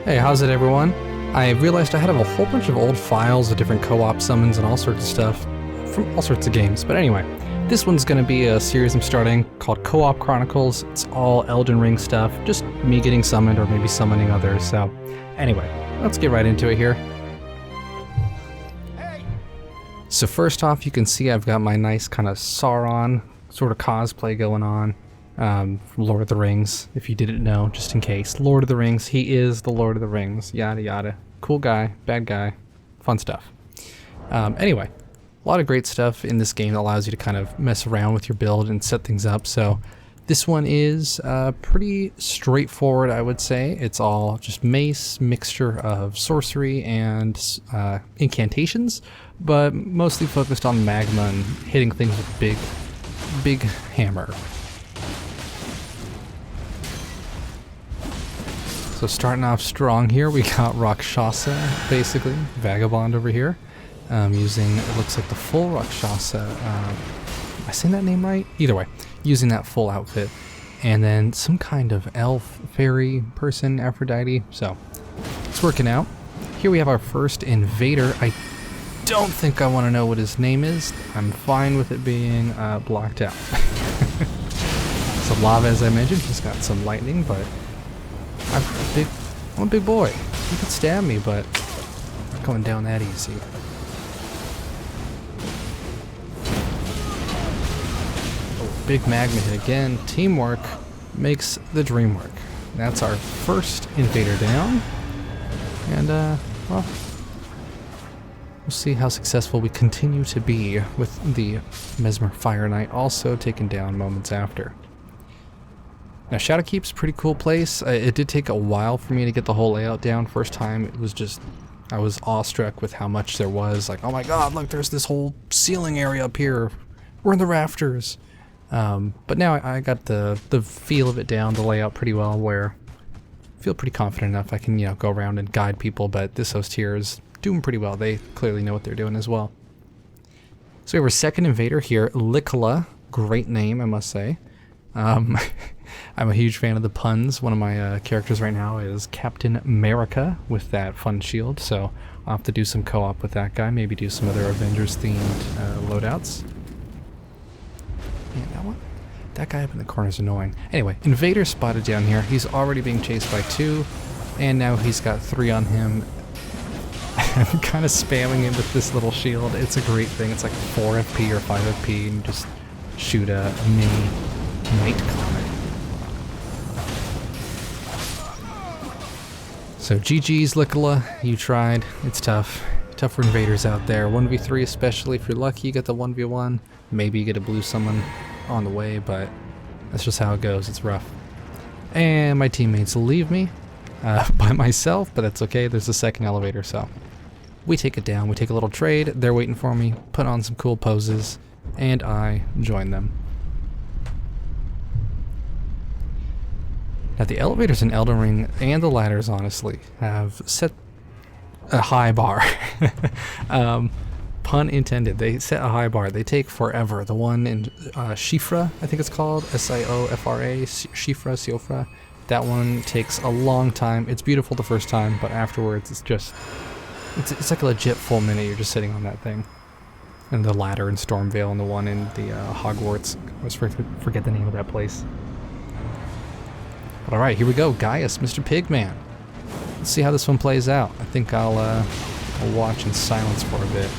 Hey, how's it everyone? I realized I had a whole bunch of old files of different co-op summons and all sorts of stuff from all sorts of games, but anyway, this one's gonna be a series I'm starting called Co-op Chronicles. It's all Elden Ring stuff, just me getting summoned or maybe summoning others, so anyway, let's get right into it here. So first off, you can see I've got my nice kind of Sauron sort of cosplay going on. From Lord of the Rings, if you didn't know, just in case. Lord of the Rings, he is the Lord of the Rings, yada yada. Cool guy, bad guy, fun stuff. Anyway, a lot of great stuff in this game that allows you to kind of mess around with your build and set things up. So this one is pretty straightforward, I would say. It's all just mace, mixture of sorcery and incantations, but mostly focused on magma and hitting things with a big hammer. So starting off strong here, we got Rakshasa, basically, Vagabond over here, using, it looks like the full Rakshasa, am I saying that name right? Either way, using that full outfit. And then some kind of elf, fairy person, Aphrodite, so it's working out. Here we have our first invader. I don't think I want to know what his name is. I'm fine with it being blocked out. So lava, as I mentioned, he's got some lightning, but I'm a big boy. You can stab me, but I'm not going down that easy. Oh, big magma hit again. Teamwork makes the dream work. That's our first invader down. And, well, we'll see how successful we continue to be with the Mesmer Fire Knight also taken down moments after. Now Shadowkeep's a pretty cool place. It did take a while for me to get the whole layout down. First time it was just, I was awestruck with how much there was. Like, oh my god, look, there's this whole ceiling area up here. We're in the rafters. But now I got the feel of it down, the layout pretty well, where I feel pretty confident enough I can, you know, go around and guide people, but this host here is doing pretty well. They clearly know what they're doing as well. So we have our second invader here, Licola. Great name, I must say. I'm a huge fan of the puns. One of my characters right now is Captain America with that fun shield, so I'll have to do some co-op with that guy, maybe do some other Avengers-themed loadouts. Yeah, that guy up in the corner is annoying. Anyway, Invader spotted down here. He's already being chased by 2, and now he's got 3 on him. I'm kind of spamming him with this little shield. It's a great thing. It's like 4 FP or 5 FP, and you just shoot a mini Night Comet. So GG's Licola, you tried. It's tough. Tough for invaders out there. 1v3 especially. If you're lucky you get the 1v1. Maybe you get a blue summon on the way, but that's just how it goes. It's rough. And my teammates leave me by myself, but that's okay. There's a second elevator, so we take it down. We take a little trade. They're waiting for me, put on some cool poses, and I join them. Now the elevators in Elden Ring and the ladders, honestly, have set a high bar. Pun intended. They set a high bar. They take forever. The one in Siofra, I think it's called, Siofra, Siofra. That one takes a long time. It's beautiful the first time, but afterwards it's just, it's like a legit full minute you're just sitting on that thing. And the ladder in Stormvale and the one in the Hogwarts. I always forget the name of that place. But alright, here we go, Gaius, Mr. Pigman. Let's see how this one plays out. I think I'll watch in silence for a bit.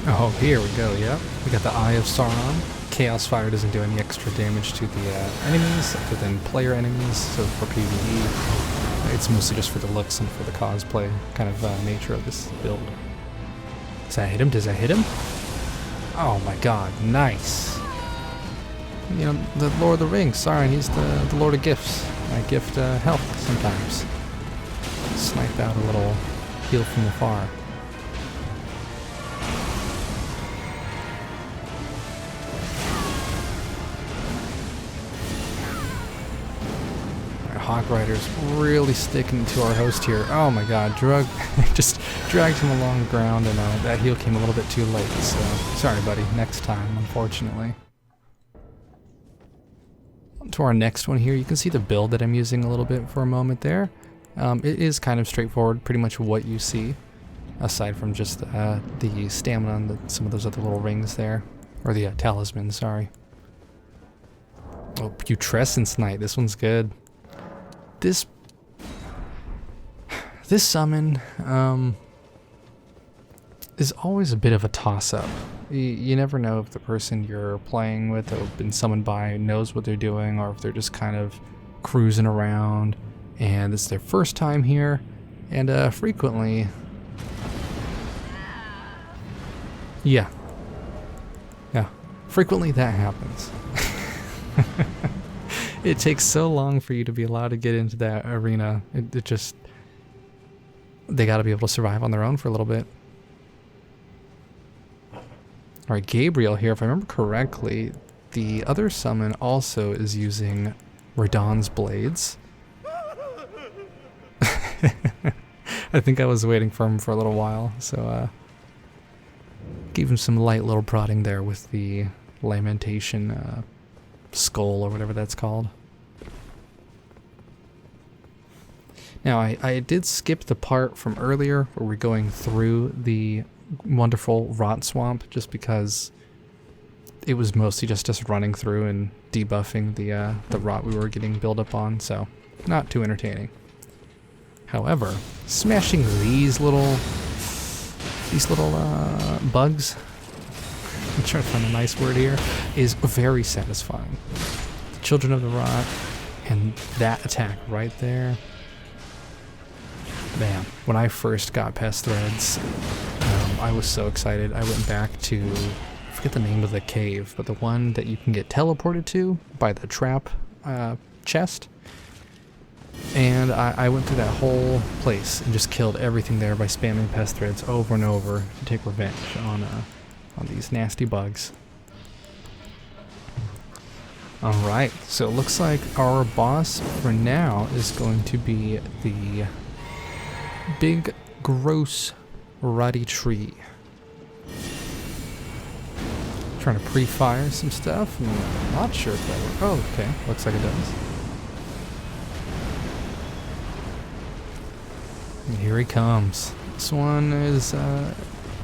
Oh, here we go, yep. We got the Eye of Sauron. Chaos Fire doesn't do any extra damage to the enemies other than player enemies, so for PvE, it's mostly just for the looks and for the cosplay kind of nature of this build. Does that hit him? Does that hit him? Oh my god, nice. You know, the Lord of the Rings, Sauron, he's the Lord of Gifts. I gift health sometimes. Snipe out a little heal from afar. Hawk Rider's really sticking to our host here. Oh my god, just dragged him along the ground, and that heal came a little bit too late, so sorry buddy, next time, unfortunately. To our next one here, you can see the build that I'm using a little bit for a moment there. It is kind of straightforward, pretty much what you see, aside from just the stamina and some of those other little rings there, or the talisman, sorry. Oh, Putrescence Knight, this one's good. This summon is always a bit of a toss-up. You never know if the person you're playing with or been summoned by knows what they're doing, or if they're just kind of cruising around and it's their first time here, and frequently, frequently that happens. It takes so long for you to be allowed to get into that arena. It just, they gotta be able to survive on their own for a little bit. Alright, Gabriel here, if I remember correctly, the other summon also is using Radahn's blades. I think I was waiting for him for a little while, so gave him some light little prodding there with the Lamentation skull or whatever that's called. Now I did skip the part from earlier where we're going through the wonderful rot swamp, just because it was mostly just us running through and debuffing the rot we were getting built up on, so not too entertaining. However, smashing these little bugs, I'm trying to find a nice word here, is very satisfying. The Children of the Rot and that attack right there. Man, when I first got past Threads, I was so excited. I went back to, I forget the name of the cave, but the one that you can get teleported to by the trap chest. And I went through that whole place and just killed everything there by spamming pest threads over and over to take revenge on these nasty bugs. Alright, so it looks like our boss for now is going to be the big, gross, ruddy tree. Trying to pre-fire some stuff. I'm not sure if that works. Oh, okay. Looks like it does. And here he comes. This one is,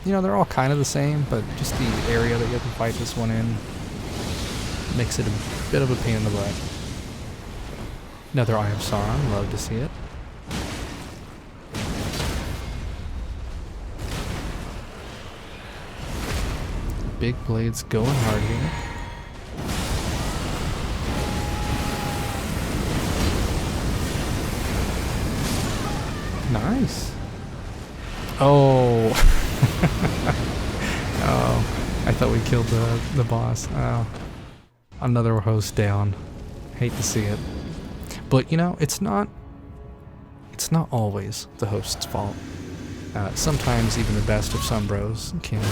you know, they're all kind of the same, but just the area that you have to fight this one in makes it a bit of a pain in the butt. Another Eye of Sauron, love to see it. Big blades going hard here. Nice. Oh. Oh, I thought we killed the boss. Oh. Another host down. Hate to see it. But you know, it's not always the host's fault. Sometimes even the best of some bros can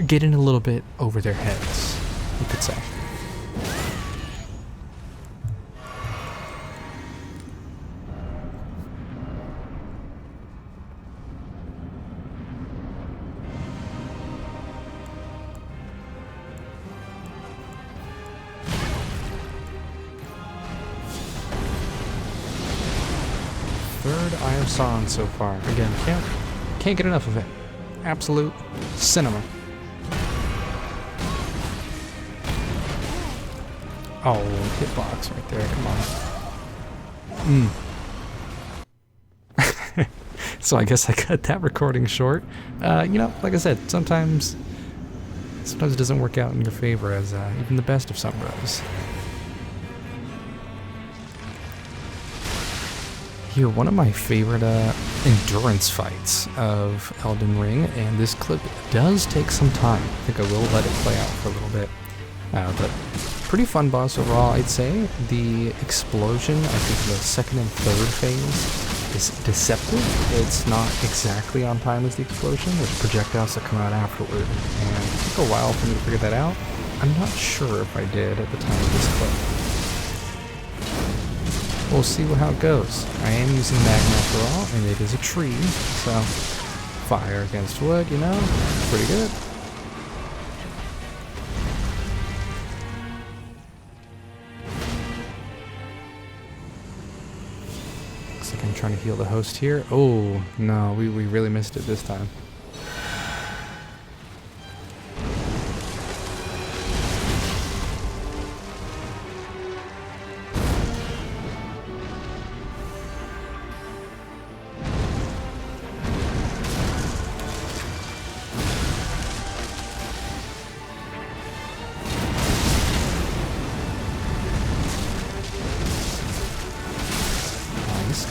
get in a little bit over their heads, you could say. Third Eye of Sauron so far. Again, can't get enough of it. Absolute cinema. Oh, hitbox right there, come on. So I guess I cut that recording short. You know, like I said, sometimes sometimes it doesn't work out in your favor as even the best of sombreros. Here, one of my favorite endurance fights of Elden Ring, and this clip does take some time. I think I will let it play out for a little bit. But pretty fun boss overall, I'd say. The explosion, I think the second and third phase, is deceptive. It's not exactly on time as the explosion. There's projectiles that come out afterward, and it took a while for me to figure that out. I'm not sure if I did at the time of this clip. We'll see how it goes. I am using magma after all, and it is a tree, so fire against wood, you know, pretty good. Looks like I'm trying to heal the host here. Oh, no, we really missed it this time.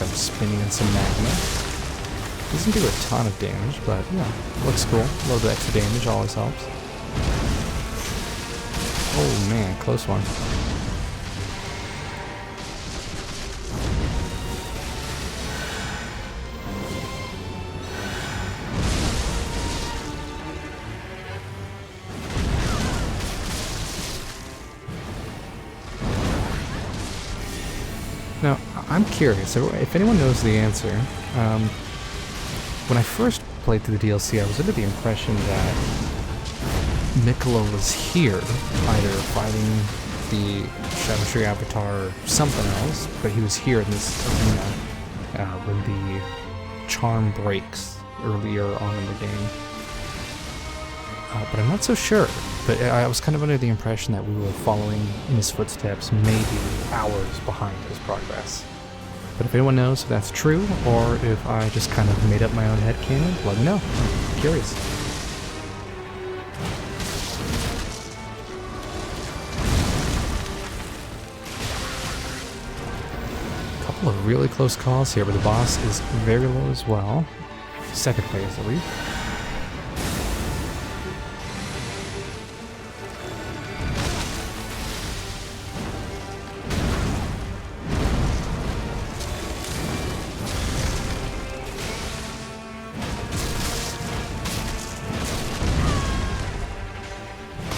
I'm spinning in some magma. Doesn't do a ton of damage, but yeah, looks cool. A little bit extra damage always helps. Oh man, close one. Now, I'm curious, if anyone knows the answer, when I first played through the DLC, I was under the impression that Miquella was here, either fighting the Shadow Tree Avatar or something else, but he was here in this arena when the charm breaks earlier on in the game. But I'm not so sure. But I was kind of under the impression that we were following in his footsteps, maybe hours behind his progress. But if anyone knows if that's true, or if I just kind of made up my own headcanon, let me know. I'm curious. A couple of really close calls here, but the boss is very low as well. Second phase, at least.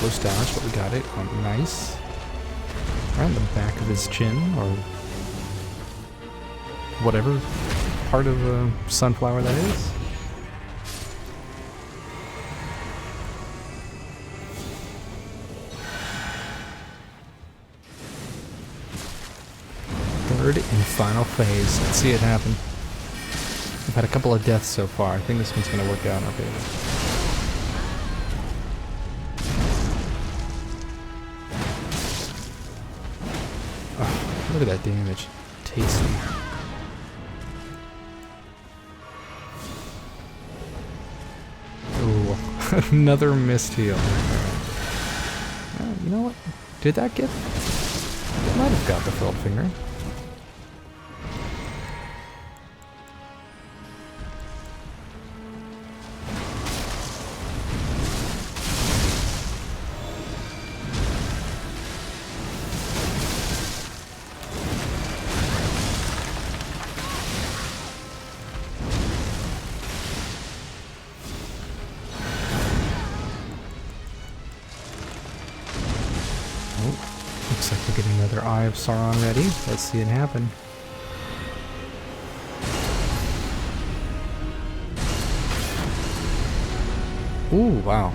Close dodge, but we got it. Oh, nice. Right in the back of his chin, or whatever part of a sunflower that is. Third and final phase. Let's see it happen. We've had a couple of deaths so far. I think this one's going to work out in our favor. Look at that damage. Tasty. Ooh, another missed heal. You know what? Did that get... It might have got the filled finger. Looks like we're getting another Eye of Sauron ready. Let's see it happen. Ooh, wow.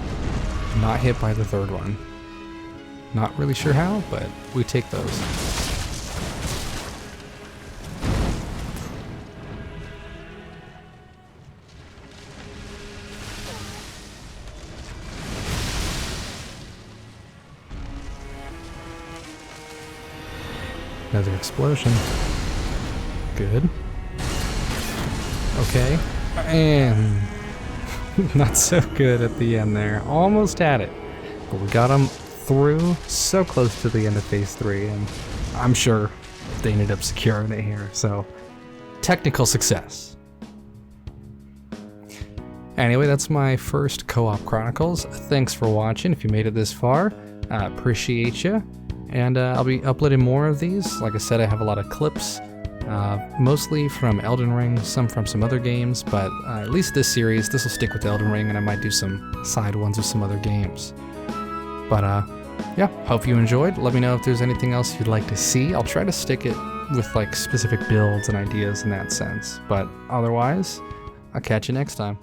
Not hit by the third one. Not really sure how, but we take those. Another explosion. Good. Okay. And not so good at the end there. Almost had it. But we got them through, so close to the end of phase 3, and I'm sure they ended up securing it here, so technical success. Anyway, that's my first co-op Chronicles. Thanks for watching. If you made it this far, I appreciate you. And I'll be uploading more of these. Like I said, I have a lot of clips, mostly from Elden Ring, some from some other games, but at least this series, this will stick with Elden Ring, and I might do some side ones with some other games. But yeah, hope you enjoyed. Let me know if there's anything else you'd like to see. I'll try to stick it with like specific builds and ideas in that sense. But otherwise, I'll catch you next time.